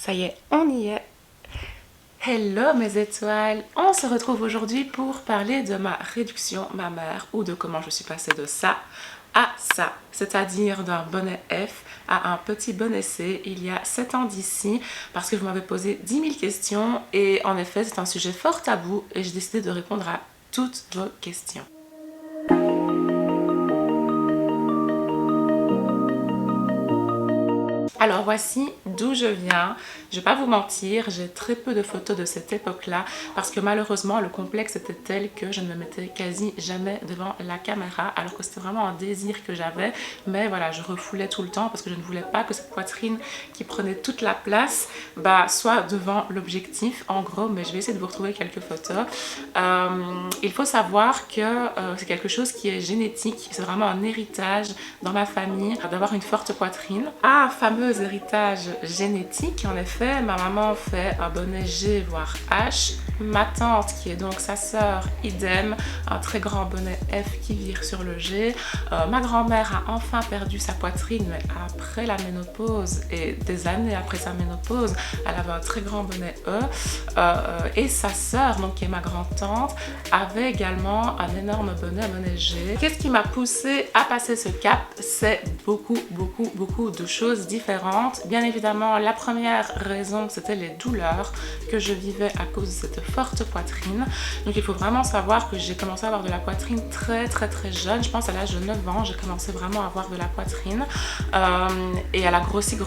Ça y est, on y est. Hello mes étoiles, on se retrouve aujourd'hui pour parler de ma réduction mammaire ou de comment je suis passée de ça à ça, c'est-à-dire d'un bonnet F à un petit bonnet C il y a 7 ans d'ici parce que vous m'avez posé 10 000 questions et en effet c'est un sujet fort tabou et j'ai décidé de répondre à toutes vos questions. Alors voici d'où je viens. Je vais pas vous mentir, j'ai très peu de photos de cette époque-là parce que malheureusement le complexe était tel que je ne me mettais quasi jamais devant la caméra alors que c'était vraiment un désir que j'avais, mais voilà, je refoulais tout le temps parce que je ne voulais pas que cette poitrine qui prenait toute la place soit devant l'objectif en gros, mais je vais essayer de vous retrouver quelques photos. Il faut savoir que c'est quelque chose qui est génétique, c'est vraiment un héritage dans ma famille d'avoir une forte poitrine. Ah, fameux héritage génétique, en effet, ma maman fait un bonnet G voire H, ma tante qui est donc sa sœur, idem, un très grand bonnet F qui vire sur le G, ma grand-mère a enfin perdu sa poitrine mais après la ménopause et des années après sa ménopause, elle avait un très grand bonnet E, et sa sœur, donc qui est ma grand-tante, avait également un énorme bonnet G. Qu'est-ce qui m'a poussée à passer ce cap? C'est beaucoup de choses différentes. Bien évidemment, la première raison, c'était les douleurs que je vivais à cause de cette forte poitrine. Donc il faut vraiment savoir que j'ai commencé à avoir de la poitrine très jeune. Je pense à l'âge de 9 ans, j'ai commencé vraiment à avoir de la poitrine. Et elle a grossi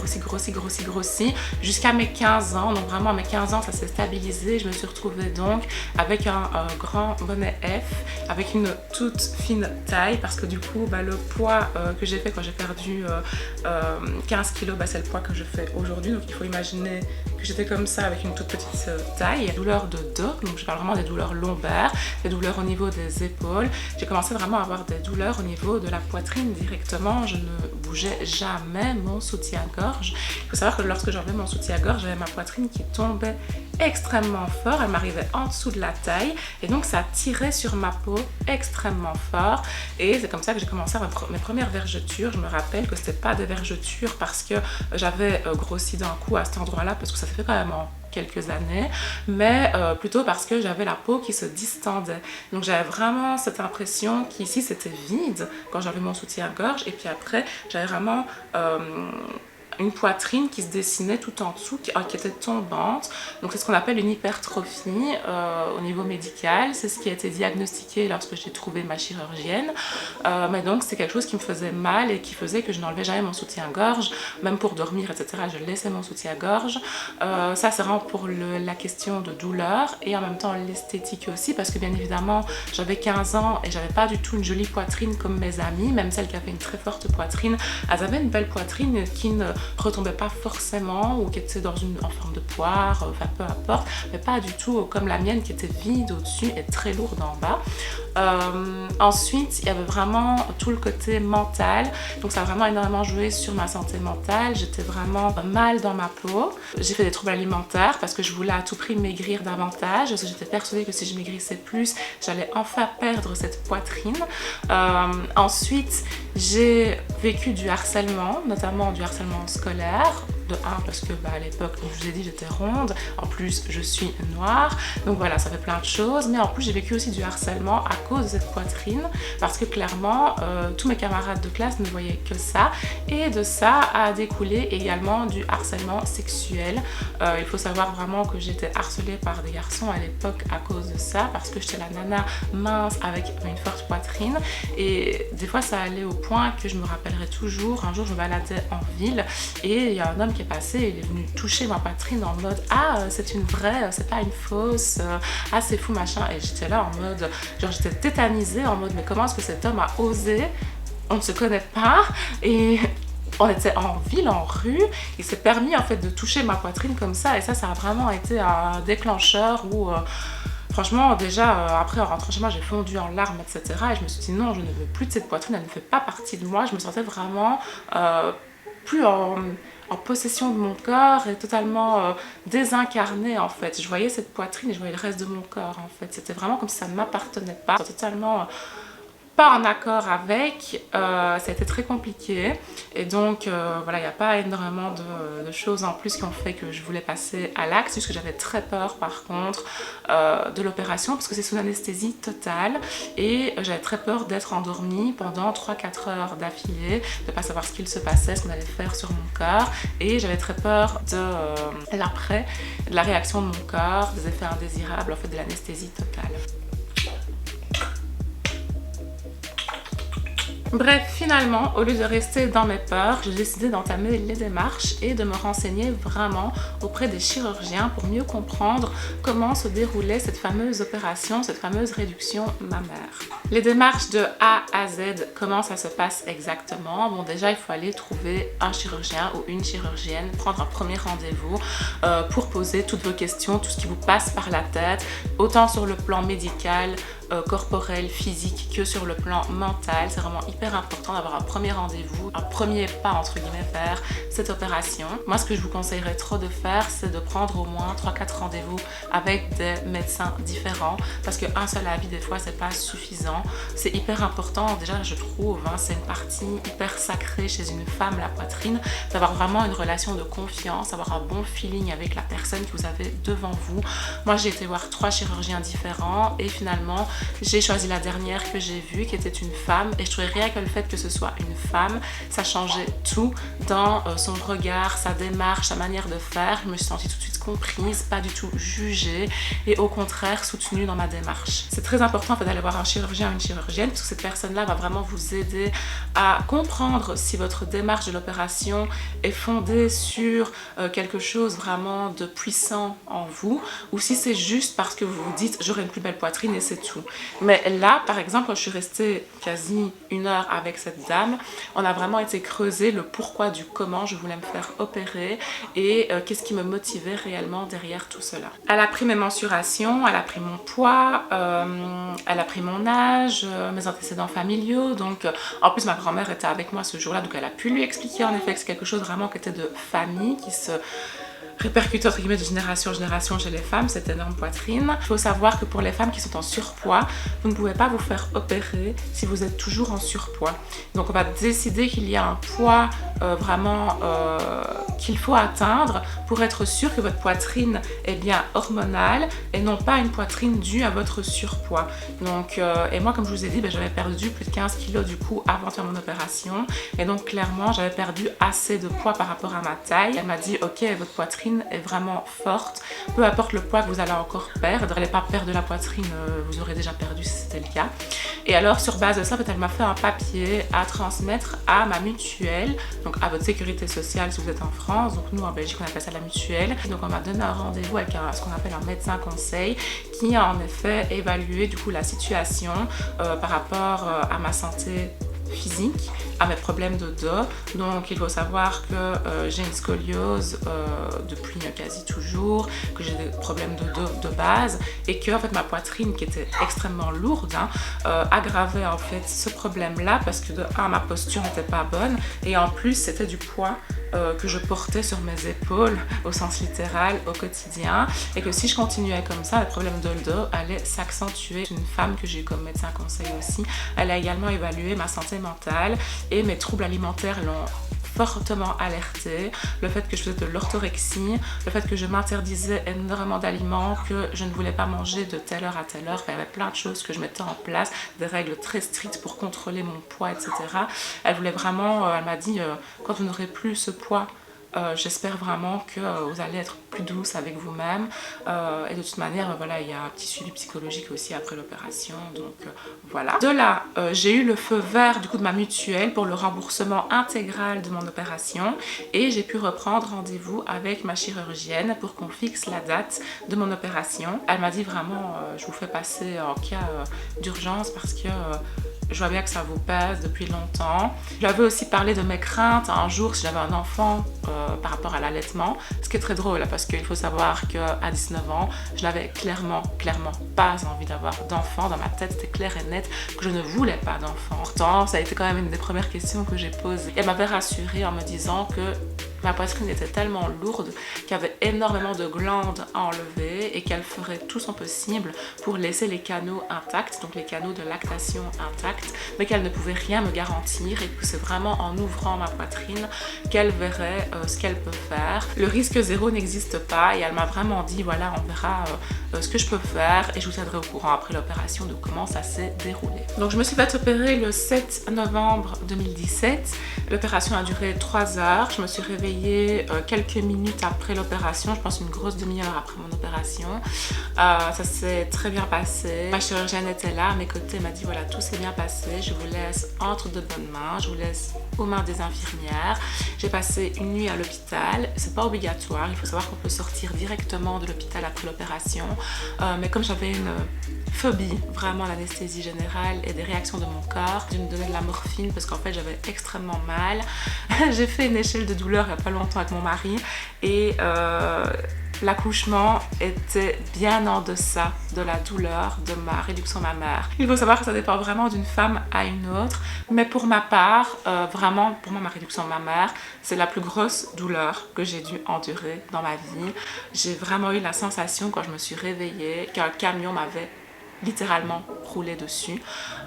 jusqu'à mes 15 ans. Donc vraiment à mes 15 ans, ça s'est stabilisé. Je me suis retrouvée donc avec un grand bonnet F, avec une toute fine taille parce que du coup, le poids que j'ai fait quand j'ai perdu 15 kilos, c'est le poids que je fais aujourd'hui. Donc il faut imaginer que j'étais comme ça avec une toute petite taille. Douleurs de dos, donc je parle vraiment des douleurs lombaires, des douleurs au niveau des épaules. J'ai commencé vraiment à avoir des douleurs au niveau de la poitrine directement. Je ne bougeais jamais mon soutien-gorge. Il faut savoir que lorsque j'enlevais mon soutien-gorge, j'avais ma poitrine qui tombait extrêmement fort, elle m'arrivait en dessous de la taille et donc ça tirait sur ma peau extrêmement fort et c'est comme ça que j'ai commencé à mes premières vergetures. Je me rappelle que c'était pas des vergetures parce que j'avais grossi d'un coup à cet endroit-là parce que ça fait quand même quelques années, mais plutôt parce que j'avais la peau qui se distendait. Donc j'avais vraiment cette impression qu'ici c'était vide quand j'avais mon soutien-gorge et puis après j'avais vraiment une poitrine qui se dessinait tout en dessous, qui était tombante. Donc c'est ce qu'on appelle une hypertrophie au niveau médical. C'est ce qui a été diagnostiqué lorsque j'ai trouvé ma chirurgienne. Mais donc c'est quelque chose qui me faisait mal et qui faisait que je n'enlevais jamais mon soutien-gorge, même pour dormir, etc. Je laissais mon soutien-gorge. Ça c'est vraiment pour la question de douleur et en même temps l'esthétique aussi, parce que bien évidemment j'avais 15 ans et j'avais pas du tout une jolie poitrine comme mes amies, même celles qui avaient une très forte poitrine. Elles avaient une belle poitrine qui ne retombait pas forcément ou qui était en forme de poire, enfin peu importe, mais pas du tout comme la mienne qui était vide au-dessus et très lourde en bas. Ensuite, il y avait vraiment tout le côté mental, donc ça a vraiment énormément joué sur ma santé mentale. J'étais vraiment mal dans ma peau. J'ai fait des troubles alimentaires parce que je voulais à tout prix maigrir davantage, parce que j'étais persuadée que si je maigrissais plus, j'allais enfin perdre cette poitrine. Ensuite, j'ai vécu du harcèlement, notamment du harcèlement scolaire. De 1 parce que à l'époque, comme je vous ai dit, j'étais ronde, en plus je suis noire, donc voilà, ça fait plein de choses, mais en plus j'ai vécu aussi du harcèlement à cause de cette poitrine, parce que clairement tous mes camarades de classe ne voyaient que ça, et de ça a découlé également du harcèlement sexuel. Il faut savoir vraiment que j'étais harcelée par des garçons à l'époque à cause de ça, parce que j'étais la nana mince avec une forte poitrine, et des fois ça allait au point que je me rappellerai toujours, un jour je me baladais en ville, et il y a un homme qui est passé, il est venu toucher ma poitrine en mode ah c'est une vraie, c'est pas une fausse, ah c'est fou machin, et j'étais là en mode, genre j'étais tétanisée en mode mais comment est-ce que cet homme a osé, on ne se connaît pas et on était en ville, en rue, il s'est permis en fait de toucher ma poitrine comme ça, et ça a vraiment été un déclencheur où franchement, déjà, après en rentrant chez moi, j'ai fondu en larmes, etc. Et je me suis dit non, je ne veux plus de cette poitrine, elle ne fait pas partie de moi. Je me sentais vraiment plus en possession de mon corps et totalement désincarnée en fait. Je voyais cette poitrine et je voyais le reste de mon corps en fait. C'était vraiment comme si ça ne m'appartenait pas. Totalement pas en accord avec, ça a été très compliqué et donc voilà, il n'y a pas énormément de choses en plus qui ont fait que je voulais passer à l'acte, juste que j'avais très peur par contre de l'opération parce que c'est sous anesthésie totale et j'avais très peur d'être endormie pendant 3-4 heures d'affilée, de ne pas savoir ce qu'il se passait, ce qu'on allait faire sur mon corps, et j'avais très peur de l'après, de la réaction de mon corps, des effets indésirables en fait de l'anesthésie totale. Bref, finalement, au lieu de rester dans mes peurs, j'ai décidé d'entamer les démarches et de me renseigner vraiment auprès des chirurgiens pour mieux comprendre comment se déroulait cette fameuse opération, cette fameuse réduction mammaire. Les démarches de A à Z, comment ça se passe exactement? Bon, déjà, il faut aller trouver un chirurgien ou une chirurgienne, prendre un premier rendez-vous pour poser toutes vos questions, tout ce qui vous passe par la tête, autant sur le plan médical, corporel, physique que sur le plan mental. C'est vraiment hyper important d'avoir un premier rendez-vous, un premier pas entre guillemets vers cette opération. Moi, ce que je vous conseillerais trop de faire, c'est de prendre au moins 3-4 rendez-vous avec des médecins différents parce qu'un seul avis des fois c'est pas suffisant. C'est hyper important déjà, je trouve, hein, c'est une partie hyper sacrée chez une femme, la poitrine, d'avoir vraiment une relation de confiance, avoir un bon feeling avec la personne que vous avez devant vous. Moi, j'ai été voir 3 chirurgiens différents et finalement j'ai choisi la dernière que j'ai vue, qui était une femme, et je trouvais rien que le fait que ce soit une femme, ça changeait tout dans son regard, sa démarche, sa manière de faire. Je me suis sentie tout de suite comprise, pas du tout jugée, et au contraire soutenue dans ma démarche. C'est très important en fait, d'aller voir un chirurgien ou une chirurgienne, parce que cette personne-là va vraiment vous aider à comprendre si votre démarche de l'opération est fondée sur quelque chose vraiment de puissant en vous, ou si c'est juste parce que vous vous dites j'aurai une plus belle poitrine et c'est tout. Mais là, par exemple, quand je suis restée quasi 1 heure avec cette dame, on a vraiment été creuser le pourquoi du comment je voulais me faire opérer et qu'est-ce qui me motivait réellement derrière tout cela. Elle a pris mes mensurations, elle a pris mon poids, elle a pris mon âge, mes antécédents familiaux. Donc, en plus, ma grand-mère était avec moi ce jour-là, donc elle a pu lui expliquer en effet que c'est quelque chose vraiment qui était de famille, qui se répercute entre guillemets de génération en génération chez les femmes, cette énorme poitrine. Il faut savoir que pour les femmes qui sont en surpoids, vous ne pouvez pas vous faire opérer si vous êtes toujours en surpoids. Donc on va décider qu'il y a un poids vraiment qu'il faut atteindre pour être sûr que votre poitrine est bien hormonale et non pas une poitrine due à votre surpoids. Donc, et moi comme je vous ai dit, j'avais perdu plus de 15 kilos du coup avant de faire mon opération, et donc clairement j'avais perdu assez de poids par rapport à ma taille. Elle m'a dit ok, votre poitrine est vraiment forte, peu importe le poids que vous allez encore perdre, n'allez pas perdre de la poitrine, vous aurez déjà perdu si c'était le cas. Et alors sur base de ça, en fait, elle m'a fait un papier à transmettre à ma mutuelle, donc à votre sécurité sociale si vous êtes en France. Donc nous en Belgique on appelle ça la mutuelle. Donc on m'a donné un rendez-vous avec ce qu'on appelle un médecin conseil qui a en effet évalué du coup la situation par rapport à ma santé physique, à mes problèmes de dos. Donc il faut savoir que j'ai une scoliose depuis quasi toujours, que j'ai des problèmes de dos de base et que en fait ma poitrine qui était extrêmement lourde aggravait en fait ce problème là parce que de un ma posture n'était pas bonne et en plus c'était du poids que je portais sur mes épaules au sens littéral au quotidien, et que si je continuais comme ça, le problème de dos allait s'accentuer. Une femme que j'ai eu comme médecin conseil aussi, elle a également évalué ma santé mentale et mes troubles alimentaires l'ont fortement alertée. Le fait que je faisais de l'orthorexie, le fait que je m'interdisais énormément d'aliments, que je ne voulais pas manger de telle heure à telle heure, il y avait plein de choses que je mettais en place, des règles très strictes pour contrôler mon poids, etc. Elle voulait vraiment, elle m'a dit, quand vous n'aurez plus ce poids, j'espère vraiment que vous allez être plus douce avec vous-même, et de toute manière voilà, il y a un petit suivi psychologique aussi après l'opération. Donc voilà, de là j'ai eu le feu vert du coup de ma mutuelle pour le remboursement intégral de mon opération, et j'ai pu reprendre rendez-vous avec ma chirurgienne pour qu'on fixe la date de mon opération. Elle m'a dit vraiment je vous fais passer en cas d'urgence parce que je vois bien que ça vous pèse depuis longtemps. Je lui avais aussi parlé de mes craintes un jour si j'avais un enfant par rapport à l'allaitement. Ce qui est très drôle parce qu'il faut savoir qu'à 19 ans, je n'avais clairement pas envie d'avoir d'enfant. Dans ma tête, c'était clair et net que je ne voulais pas d'enfant. Pourtant, ça a été quand même une des premières questions que j'ai posées. Elle m'avait rassurée en me disant que ma poitrine était tellement lourde qu'il y avait énormément de glandes à enlever et qu'elle ferait tout son possible pour laisser les canaux intacts, donc les canaux de lactation intacts, mais qu'elle ne pouvait rien me garantir et que c'est vraiment en ouvrant ma poitrine qu'elle verrait ce qu'elle peut faire. Le risque zéro n'existe pas et elle m'a vraiment dit voilà, on verra ce que je peux faire et je vous tiendrai au courant après l'opération de comment ça s'est déroulé. Donc je me suis fait opérer le 7 novembre 2017. L'opération a duré 3 heures. Je me suis réveillée quelques minutes après l'opération, je pense une grosse demi-heure après mon opération. Ça s'est très bien passé. Ma chirurgienne était là à mes côtés, m'a dit voilà, tout s'est bien passé, je vous laisse entre de bonnes mains, je vous laisse aux mains des infirmières. J'ai passé une nuit à l'hôpital, c'est pas obligatoire, il faut savoir qu'on peut sortir directement de l'hôpital après l'opération, mais comme j'avais une phobie vraiment à l'anesthésie générale et des réactions de mon corps, je me donnais de la morphine parce qu'en fait j'avais extrêmement mal. J'ai fait une échelle de douleur il n'y a pas longtemps avec mon mari et l'accouchement était bien en deçà de la douleur de ma réduction mammaire. Il faut savoir que ça dépend vraiment d'une femme à une autre, mais pour ma part, vraiment pour moi ma réduction mammaire, c'est la plus grosse douleur que j'ai dû endurer dans ma vie. J'ai vraiment eu la sensation quand je me suis réveillée qu'un camion m'avait littéralement roulé dessus.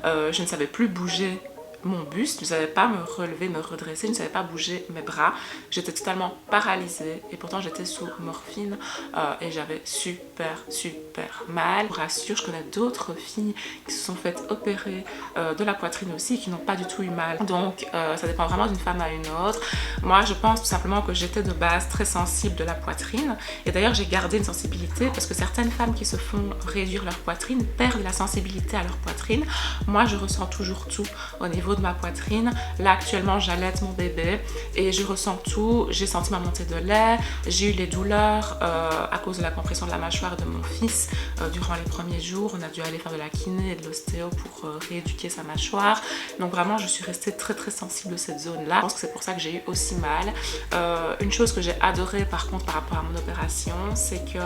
Je ne savais plus bouger mon buste, je ne savais pas me relever, me redresser, je ne savais pas bouger mes bras. J'étais totalement paralysée et pourtant j'étais sous morphine et j'avais super mal. Je vous rassure, je connais d'autres filles qui se sont faites opérer de la poitrine aussi et qui n'ont pas du tout eu mal. Donc ça dépend vraiment d'une femme à une autre. Moi je pense tout simplement que j'étais de base très sensible de la poitrine et d'ailleurs j'ai gardé une sensibilité parce que certaines femmes qui se font réduire leur poitrine perdent la sensibilité à leur poitrine. Moi je ressens toujours tout au niveau de ma poitrine. Là actuellement j'allaite mon bébé et je ressens tout. J'ai senti ma montée de lait, j'ai eu les douleurs à cause de la compression de la mâchoire de mon fils durant les premiers jours. On a dû aller faire de la kiné et de l'ostéo pour rééduquer sa mâchoire. Donc vraiment je suis restée très sensible de cette zone là. Je pense que c'est pour ça que j'ai eu aussi mal. Une chose que j'ai adorée par contre par rapport à mon opération, c'est que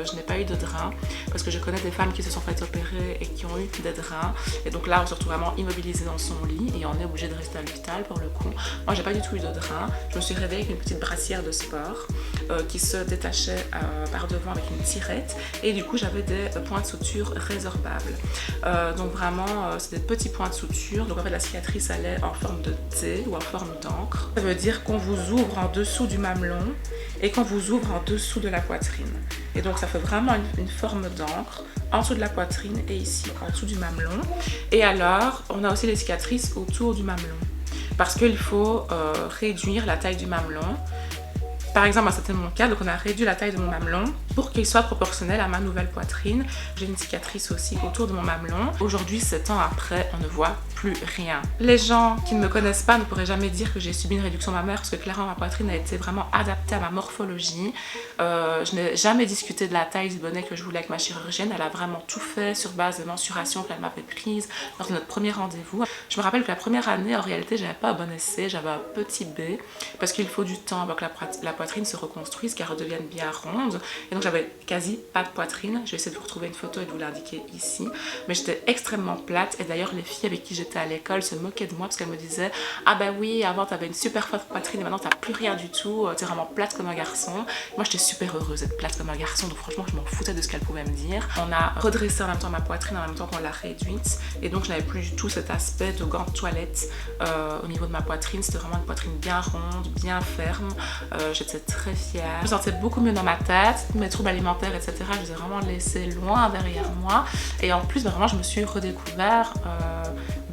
je n'ai pas eu de drain parce que je connais des femmes qui se sont faites opérer et qui ont eu des drains et donc là on se retrouve vraiment immobilisé dans son lit et on est obligé de rester à l'hôpital pour le coup. Moi j'ai pas du tout eu de drain, je me suis réveillée avec une petite brassière de sport qui se détachait par devant avec une tirette et du coup j'avais des points de suture résorbables. Donc vraiment c'est des petits points de suture, donc en fait la cicatrice allait en forme de T ou en forme d'encre. Ça veut dire qu'on vous ouvre en dessous du mamelon et qu'on vous ouvre en dessous de la poitrine. Et donc ça fait vraiment une forme d'encre en dessous de la poitrine et ici en dessous du mamelon. Et alors on a aussi les cicatrices autour du mamelon parce qu'il faut réduire la taille du mamelon. Par exemple, c'était mon cas, donc on a réduit la taille de mon mamelon pour qu'il soit proportionnel à ma nouvelle poitrine. J'ai une cicatrice aussi autour de mon mamelon. Aujourd'hui, 7 ans après, on ne voit plus rien. Les gens qui ne me connaissent pas ne pourraient jamais dire que j'ai subi une réduction mammaire parce que clairement ma poitrine a été vraiment adaptée à ma morphologie. Je n'ai jamais discuté de la taille du bonnet que je voulais avec ma chirurgienne. Elle a vraiment tout fait sur base de mensuration qu'elle m'avait prise lors de notre premier rendez-vous. Je me rappelle que la première année, en réalité, j'avais pas un bon essai, j'avais un petit B parce qu'il faut du temps avant que la poitrine se reconstruise, qu'elle redevienne bien ronde. Et donc j'avais quasi pas de poitrine. Je vais essayer de vous retrouver une photo et de vous l'indiquer ici. Mais j'étais extrêmement plate et d'ailleurs les filles avec qui j'étais à l'école se moquaient de moi parce qu'elles me disaient ah bah oui, avant t'avais une super forte poitrine et maintenant t'as plus rien du tout, t'es vraiment plate comme un garçon. Moi j'étais super heureuse d'être plate comme un garçon, donc franchement je m'en foutais de ce qu'elles pouvaient me dire. On a redressé en même temps ma poitrine en même temps qu'on l'a réduite et donc je n'avais plus du tout cet aspect de gants de toilette au niveau de ma poitrine. C'était vraiment une poitrine bien ronde, bien ferme. J'étais très fière. Je me sentais beaucoup mieux dans ma tête, mes troubles alimentaires etc. Je les ai vraiment laissés loin derrière moi et en plus vraiment je me suis redécouvert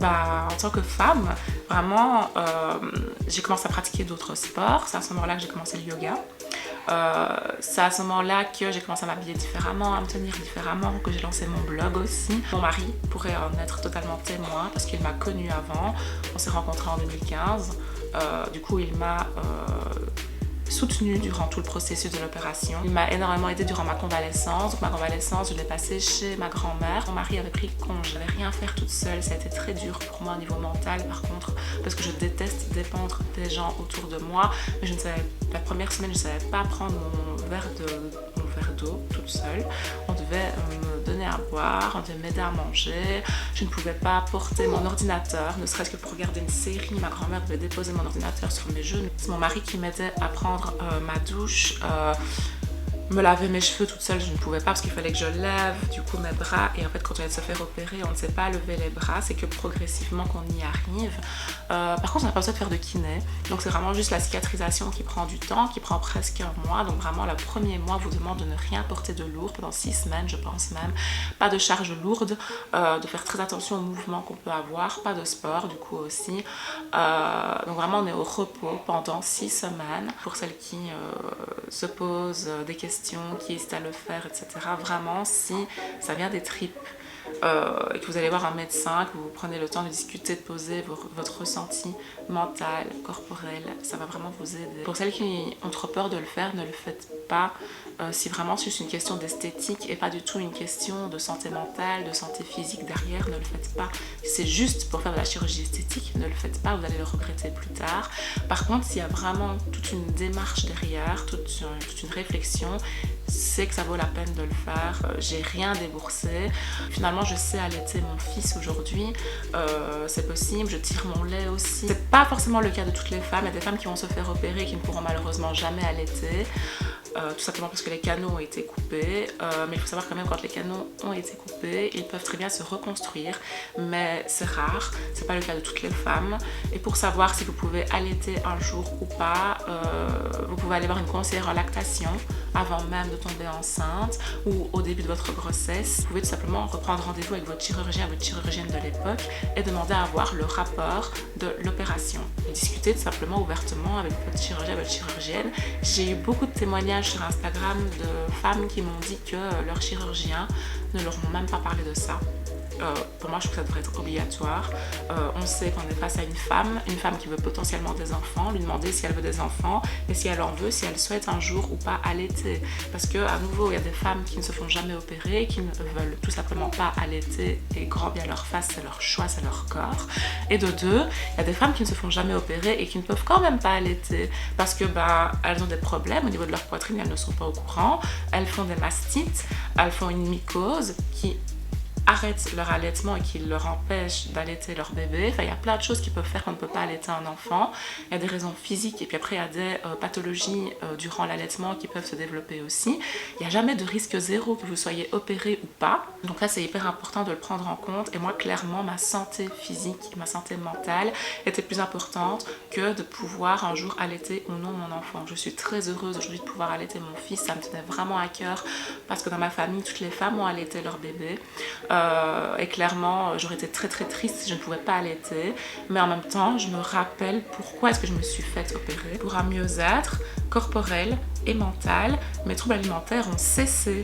en tant que femme. Vraiment j'ai commencé à pratiquer d'autres sports. C'est à ce moment-là que j'ai commencé le yoga. C'est à ce moment-là que j'ai commencé à m'habiller différemment, à me tenir différemment, que j'ai lancé mon blog aussi. Mon mari pourrait en être totalement témoin parce qu'il m'a connue avant. On s'est rencontrés en 2015. Du coup il m'a soutenue durant tout le processus de l'opération. Il m'a énormément aidée durant ma convalescence. Donc ma convalescence, je l'ai passée chez ma grand-mère. Mon mari avait pris congé. Je n'avais rien faire toute seule. Ça a été très dur pour moi au niveau mental par contre, parce que je déteste dépendre des gens autour de moi. Mais je ne savais, la première semaine, je ne savais pas prendre mon verre d'eau toute seule. On devait me donner donner à boire, on devait m'aider à manger. Je ne pouvais pas porter mon ordinateur, ne serait-ce que pour regarder une série. Ma grand-mère devait déposer mon ordinateur sur mes genoux. C'est mon mari qui m'aidait à prendre ma douche, me laver mes cheveux toute seule, je ne pouvais pas parce qu'il fallait que je lève du coup mes bras. Et en fait, quand on vient de se faire opérer, on ne sait pas lever les bras, c'est que progressivement qu'on y arrive. Par contre, on n'a pas besoin de faire de kiné, donc c'est vraiment juste la cicatrisation qui prend du temps, qui prend presque un mois. Donc vraiment, le premier mois vous demande de ne rien porter de lourd pendant 6 semaines, je pense même. Pas de charge lourde, de faire très attention aux mouvements qu'on peut avoir, pas de sport du coup aussi. Donc vraiment, on est au repos pendant 6 semaines. Pour celles qui se posent des questions, qui hésitent à le faire, etc. Vraiment, si ça vient des tripes et que vous allez voir un médecin, que vous prenez le temps de discuter, de poser votre ressenti mental, corporel, ça va vraiment vous aider. Pour celles qui ont trop peur de le faire, ne le faites pas. Si vraiment c'est juste une question d'esthétique et pas du tout une question de santé mentale, de santé physique derrière, ne le faites pas. Si c'est juste pour faire de la chirurgie esthétique, ne le faites pas, vous allez le regretter plus tard. Par contre, s'il y a vraiment toute une démarche derrière, toute une réflexion, c'est que ça vaut la peine de le faire. J'ai rien déboursé. Finalement, je sais allaiter mon fils aujourd'hui. C'est possible, je tire mon lait aussi. C'est pas forcément le cas de toutes les femmes. Il y a des femmes qui vont se faire opérer et qui ne pourront malheureusement jamais allaiter. Tout simplement parce que les canaux ont été coupés, mais il faut savoir quand même quand les canaux ont été coupés, ils peuvent très bien se reconstruire, mais c'est rare, c'est pas le cas de toutes les femmes. Et pour savoir si vous pouvez allaiter un jour ou pas, vous pouvez aller voir une conseillère en lactation avant même de tomber enceinte ou au début de votre grossesse. Vous pouvez tout simplement reprendre rendez-vous avec votre chirurgien, votre chirurgienne de l'époque et demander à avoir le rapport de l'opération. Et discuter tout simplement ouvertement avec votre chirurgien, votre chirurgienne. J'ai eu beaucoup de témoignages sur Instagram de femmes qui m'ont dit que leurs chirurgiens ne leur ont même pas parlé de ça. Pour moi, je trouve que ça devrait être obligatoire. On sait qu'on est face à une femme qui veut potentiellement des enfants, lui demander si elle veut des enfants et si elle en veut, si elle souhaite un jour ou pas allaiter. Parce que à nouveau, il y a des femmes qui ne se font jamais opérer, qui ne veulent tout simplement pas allaiter et grand bien leur face, c'est leur choix, c'est leur corps. Et de deux, il y a des femmes qui ne se font jamais opérer et qui ne peuvent quand même pas allaiter parce que elles ont des problèmes au niveau de leur poitrine, elles ne sont pas au courant, elles font des mastites, elles font une mycose qui arrêtent leur allaitement et qui leur empêchent d'allaiter leur bébé. Enfin, il y a plein de choses qui peuvent faire qu'on ne peut pas allaiter un enfant. Il y a des raisons physiques et puis après il y a des pathologies durant l'allaitement qui peuvent se développer aussi. Il n'y a jamais de risque zéro que vous soyez opéré ou pas. Donc là, c'est hyper important de le prendre en compte. Et moi, clairement, ma santé physique et ma santé mentale était plus importante que de pouvoir un jour allaiter ou non mon enfant. Je suis très heureuse aujourd'hui de pouvoir allaiter mon fils. Ça me tenait vraiment à cœur parce que dans ma famille, toutes les femmes ont allaité leur bébé. Et clairement, j'aurais été très très triste si je ne pouvais pas allaiter. Mais en même temps, je me rappelle pourquoi est-ce que je me suis faite opérer. Pour un mieux-être corporel et mental, mes troubles alimentaires ont cessé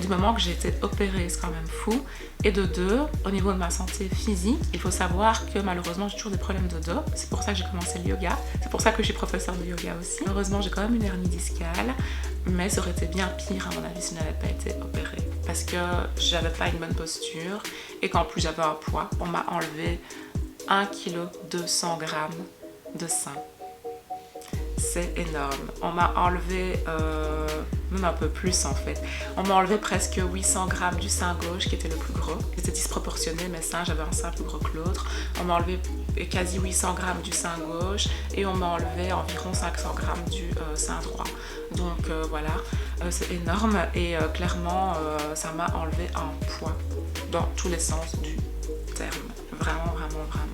du moment que j'ai été opérée, c'est quand même fou. Et de deux, au niveau de ma santé physique, il faut savoir que malheureusement j'ai toujours des problèmes de dos. C'est pour ça que j'ai commencé le yoga. C'est pour ça que je suis professeure de yoga aussi. Heureusement, j'ai quand même une hernie discale, mais ça aurait été bien pire à mon avis si je n'avais pas été opérée. Parce que j'avais pas une bonne posture et qu'en plus j'avais un poids. On m'a enlevé 1 kg 200 g de sein. C'est énorme. On m'a enlevé même un peu plus en fait. On m'a enlevé presque 800 grammes du sein gauche qui était le plus gros. C'était disproportionné mes seins, j'avais un sein plus gros que l'autre. On m'a enlevé quasi 800 grammes du sein gauche et on m'a enlevé environ 500 grammes du sein droit. Donc voilà, c'est énorme et clairement ça m'a enlevé un poids dans tous les sens du terme. Vraiment, vraiment, vraiment.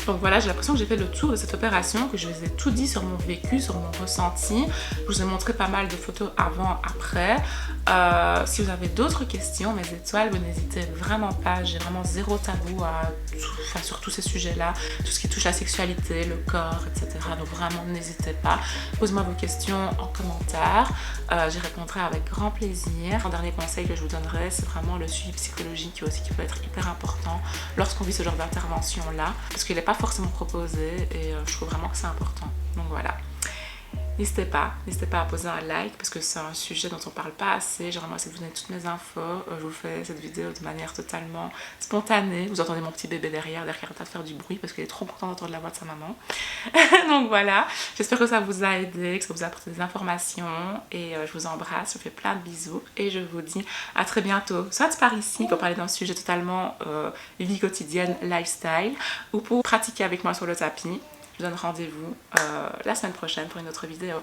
Donc voilà, j'ai l'impression que j'ai fait le tour de cette opération, que je vous ai tout dit sur mon vécu, sur mon ressenti. Je vous ai montré pas mal de photos avant, après. Si vous avez d'autres questions, mes étoiles, vous n'hésitez vraiment pas. J'ai vraiment zéro tabou sur tous ces sujets-là, tout ce qui touche la sexualité, le corps, etc. Donc vraiment, n'hésitez pas. Posez-moi vos questions en commentaire. J'y répondrai avec grand plaisir. Un dernier conseil que je vous donnerai, c'est vraiment le suivi psychologique aussi qui peut être hyper important lorsqu'on vit ce genre d'intervention-là, parce qu'il n'est pas forcément proposé et je trouve vraiment que c'est important. Donc voilà. N'hésitez pas à poser un like parce que c'est un sujet dont on parle pas assez. J'ai vraiment essayé de vous donner toutes mes infos. Je vous fais cette vidéo de manière totalement spontanée. Vous entendez mon petit bébé derrière en train de faire du bruit parce qu'il est trop content d'entendre la voix de sa maman. Donc voilà, j'espère que ça vous a aidé, que ça vous a apporté des informations et je vous embrasse, je vous fais plein de bisous et je vous dis à très bientôt, soit par ici pour parler d'un sujet totalement vie quotidienne, lifestyle, ou pour pratiquer avec moi sur le tapis. Je vous donne rendez-vous la semaine prochaine pour une autre vidéo.